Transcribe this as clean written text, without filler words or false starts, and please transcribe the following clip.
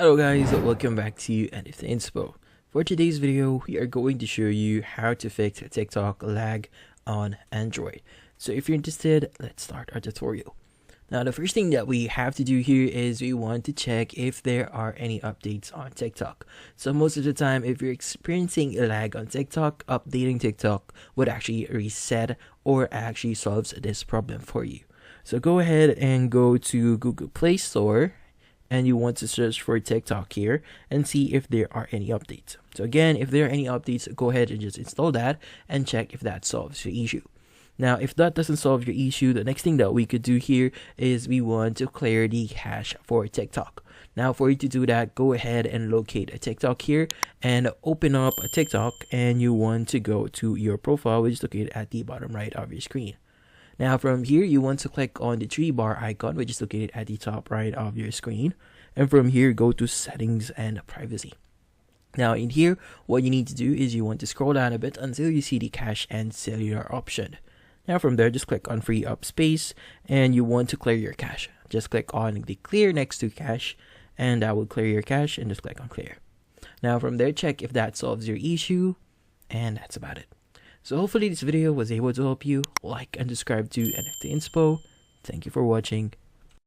Hello guys, welcome back to NFT Inspo. For today's video, we are going to show you how to fix TikTok lag on Android. So if you're interested, let's start our tutorial. Now the first thing that we have to do here is we want to check if there are any updates on TikTok. So most of the time, if you're experiencing a lag on TikTok, updating TikTok would actually reset or actually solves this problem for you. So go ahead and go to Google Play Store and you want to search for TikTok here and see if there are any updates. So again, if there are any updates, go ahead and just install that and check if that solves your issue. Now, if that doesn't solve your issue, the next thing that we could do here is we want to clear the cache for TikTok. Now, for you to do that, go ahead and locate a TikTok here and open up a TikTok, and you want to go to your profile, which is located at the bottom right of your screen. Now from here, you want to click on the 3-bar icon, which is located at the top right of your screen. And from here, go to settings and privacy. Now in here, what you need to do is you want to scroll down a bit until you see the cache and cellular option. Now from there, just click on free up space and you want to clear your cache. Just click on the clear next to cache and that will clear your cache, and just click on clear. Now from there, check if that solves your issue, and that's about it. So hopefully this video was able to help you. Like and subscribe to NFT Inspo. Thank you for watching.